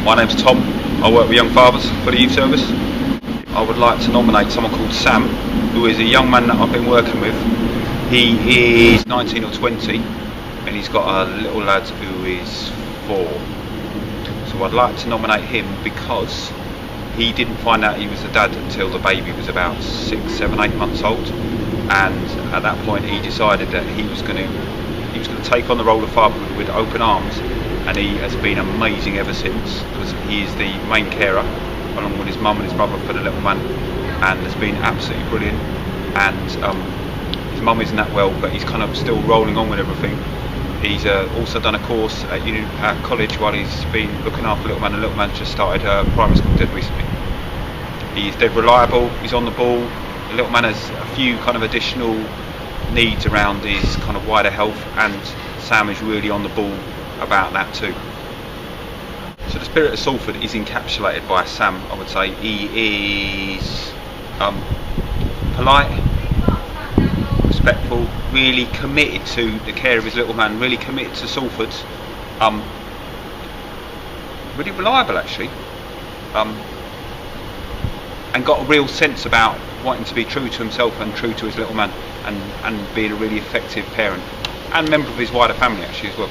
My name's Tom. I work with young fathers for the youth service. I would like to nominate someone called Sam, who is a young man that I've been working with. He is 19 or 20 and he's got a little lad who is 4. So I'd like to nominate him because he didn't find out he was a dad until the baby was about 6, 7, 8 months old, and at that point he decided that he was going to take on the role of father with open arms, and he has been amazing ever since, because he is the main carer along with his mum and his brother for the little man, and has been absolutely brilliant. And his mum isn't that well, but he's kind of still rolling on with everything. He's also done a course at college while he's been looking after little man, and little man's just started primary school dead recently. He's dead reliable, he's on the ball. The little man has a few kind of additional needs around his kind of wider health, and Sam is really on the ball about that too. So the spirit of Salford is encapsulated by Sam, I would say. He is polite, respectful, really committed to the care of his little man, really committed to Salford, really reliable actually, and got a real sense about wanting to be true to himself and true to his little man, and being a really effective parent and member of his wider family actually as well.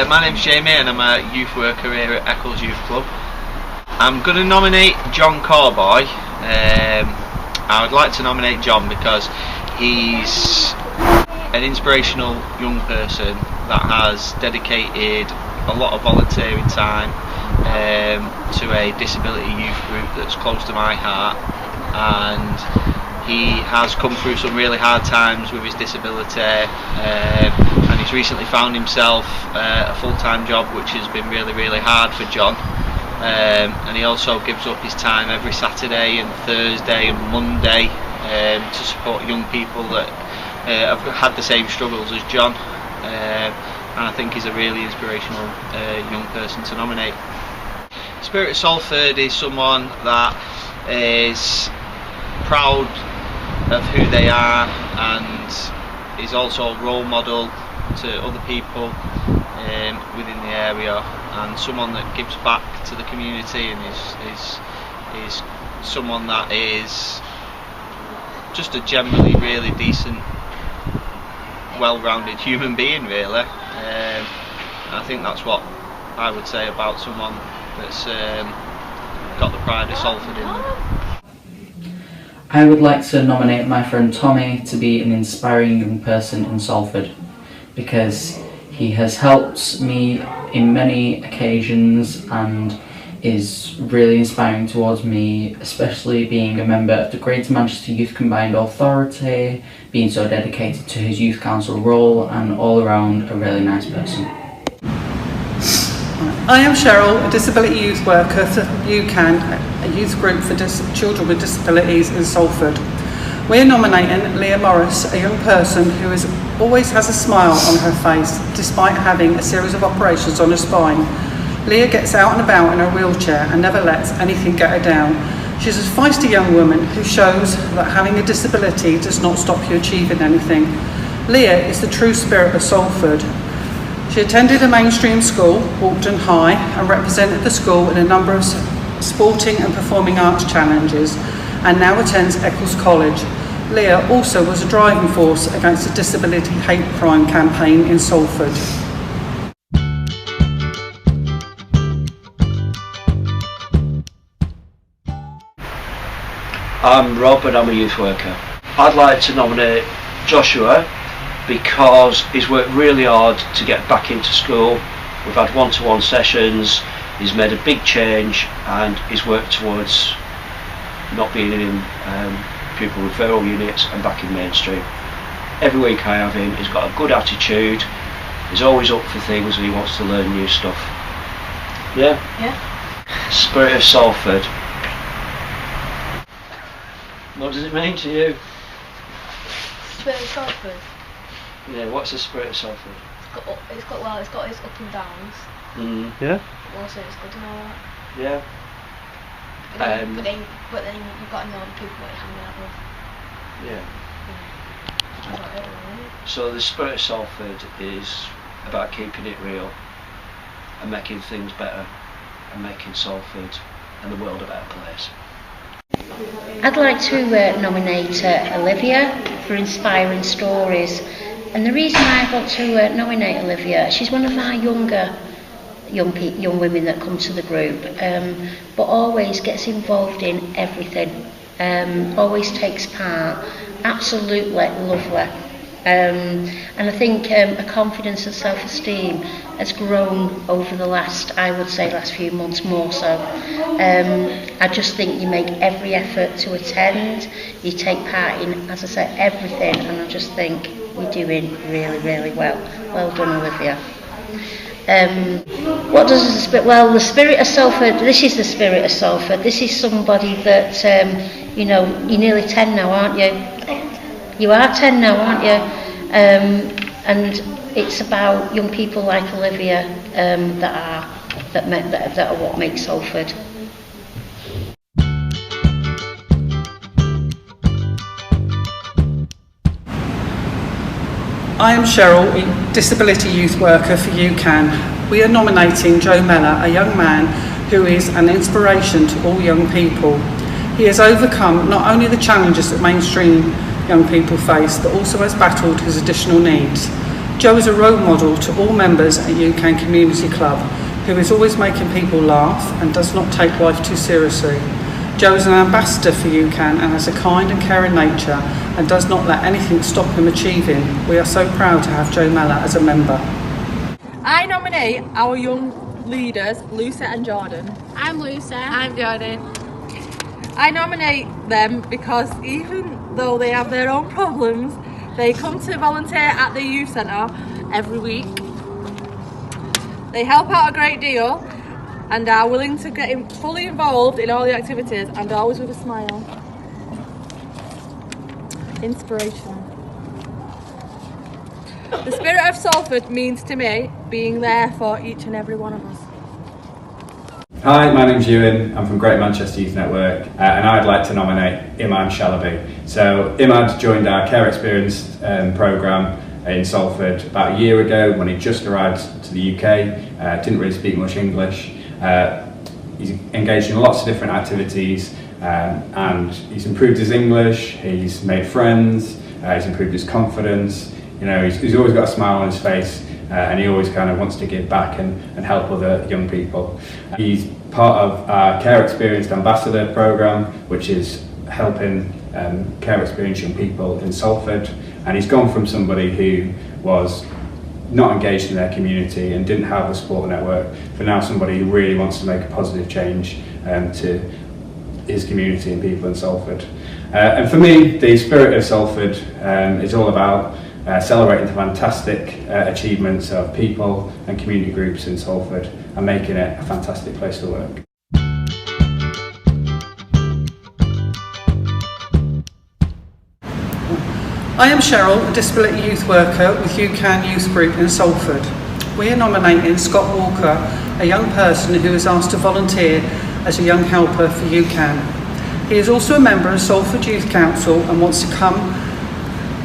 My name's Jamie and I'm a youth worker here at Eccles Youth Club. I'm going to nominate John Corboy. I would like to nominate John because he's an inspirational young person that has dedicated a lot of volunteering time to a disability youth group that's close to my heart, and he has come through some really hard times with his disability, and he's recently found himself a full-time job, which has been really hard for John. And he also gives up his time every Saturday and Thursday and Monday to support young people that have had the same struggles as John, and I think he's a really inspirational young person to nominate. Spirit of Salford is someone that is proud of who they are and is also a role model to other people within the area, and someone that gives back to the community, and is someone that is just a generally really decent, well-rounded human being really. I think that's what I would say about someone that's got the pride of Salford in them. I would like to nominate my friend Tommy to be an inspiring young person in Salford, because he has helped me in many occasions and is really inspiring towards me, especially being a member of the Greater Manchester Youth Combined Authority, being so dedicated to his youth council role, and all around a really nice person. I am Cheryl, a disability youth worker for UCAN, a youth group for children with disabilities in Salford. We're nominating Leah Morris, a young person who always has a smile on her face despite having a series of operations on her spine. Leah gets out and about in her wheelchair and never lets anything get her down. She's a feisty young woman who shows that having a disability does not stop you achieving anything. Leah is the true spirit of Salford. She attended a mainstream school, Walkden High, and represented the school in a number of sporting and performing arts challenges, and now attends Eccles College. Leah also was a driving force against the disability hate crime campaign in Salford. I'm Rob and I'm a youth worker. I'd like to nominate Joshua because he's worked really hard to get back into school. We've had one-to-one sessions, he's made a big change, and he's worked towards not being in pupil referral units and back in mainstream. Every week I have him, he's got a good attitude, he's always up for things and he wants to learn new stuff. Yeah? Yeah. Spirit of Salford. What does it mean to you? Spirit of Salford. Yeah, what's the spirit of Salford? It's got its up and downs. Yeah? Also it's good and all that. Yeah. But then you've got to know the people that you're hanging out with. Yeah. That's about it, really. So the spirit of Salford is about keeping it real and making things better and making Salford and the world a better place. I'd like to nominate Olivia for inspiring stories, and the reason I want to nominate Olivia, she's one of our young women that come to the group, but always gets involved in everything, always takes part, absolutely lovely. And I think her confidence and self-esteem has grown over the last few months more so. I just think you make every effort to attend, you take part in, as I say, everything, and I just think you're doing really, really well. Well done, Olivia. What does the spirit? Well, the spirit of Salford. This is the spirit of Salford. This is somebody that you're nearly 10 now, aren't you? You are 10 now, aren't you? And it's about young people like Olivia that are what makes Salford. I am Cheryl, Disability Youth Worker for UCAN. We are nominating Joe Mellor, a young man who is an inspiration to all young people. He has overcome not only the challenges that mainstream young people face, but also has battled his additional needs. Joe is a role model to all members at UCAN Community Club, who is always making people laugh and does not take life too seriously. Joe is an ambassador for UCAN and has a kind and caring nature and does not let anything stop him achieving. We are so proud to have Joe Mellor as a member. I nominate our young leaders, Lucy and Jordan. I'm Lucy. I'm Jordan. I nominate them because even though they have their own problems, they come to volunteer at the youth centre every week. They help out a great deal and are willing to get fully involved in all the activities, and always with a smile. Inspirational. The spirit of Salford means to me being there for each and every one of us. Hi, my name's Ewan. I'm from Greater Manchester Youth Network, and I'd like to nominate Imad Shalaby. So Imad joined our Care Experience programme in Salford about a year ago when he just arrived to the UK, didn't really speak much English. He's engaged in lots of different activities, and he's improved his English, he's made friends, he's improved his confidence. You know, he's always got a smile on his face, and he always kind of wants to give back and help other young people. He's part of our Care Experienced Ambassador programme, which is helping care experienced young people in Salford, and he's gone from somebody who was not engaged in their community and didn't have a support network, for now somebody who really wants to make a positive change to his community and people in Salford. And for me, the spirit of Salford is all about celebrating the fantastic achievements of people and community groups in Salford and making it a fantastic place to work. I am Cheryl, a Disability Youth Worker with UCAN Youth Group in Salford. We are nominating Scott Walker, a young person who is asked to volunteer as a young helper for UCAN. He is also a member of Salford Youth Council and wants to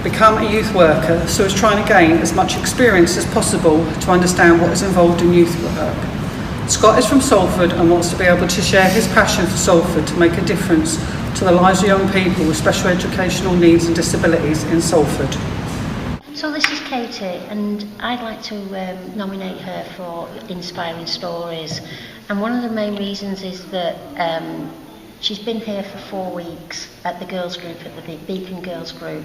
become a youth worker, so is trying to gain as much experience as possible to understand what is involved in youth work. Scott is from Salford and wants to be able to share his passion for Salford to make a difference to the lives of young people with special educational needs and disabilities in Salford. So this is Katie, and I'd like to nominate her for inspiring stories. And one of the main reasons is that she's been here for 4 weeks at the girls group, at the Beacon Girls Group.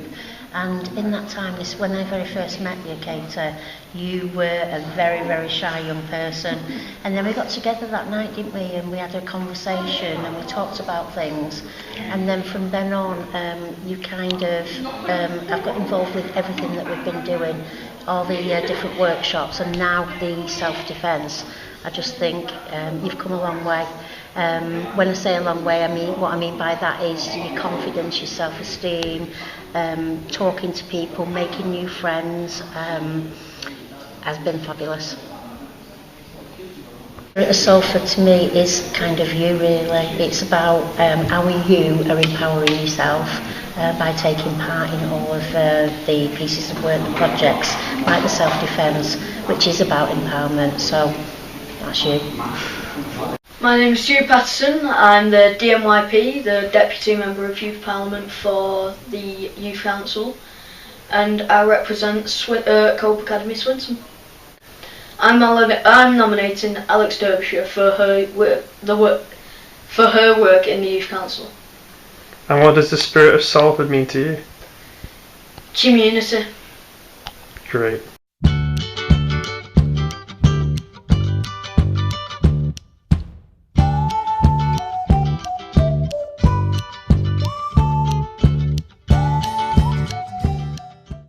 And in that time, when I very first met you, Katie, you were a very, very shy young person. And then we got together that night, didn't we? And we had a conversation and we talked about things. And then from then on, you kind of have got involved with everything that we've been doing, all the different workshops, and now the self-defence. I just think you've come a long way. When I say a long way, what I mean by that is your confidence, your self-esteem, talking to people, making new friends, has been fabulous. Salford to me is kind of you, really. It's about how you are empowering yourself by taking part in all of the pieces of work, the projects, like the self-defence, which is about empowerment. So that's you. My name is Stu Patterson. I'm the DMYP, the Deputy Member of Youth Parliament for the Youth Council, and I represent Cope Academy Swinton. I'm nominating Alex Derbyshire for her work in the Youth Council. And what does the spirit of Salford mean to you? Community. Great.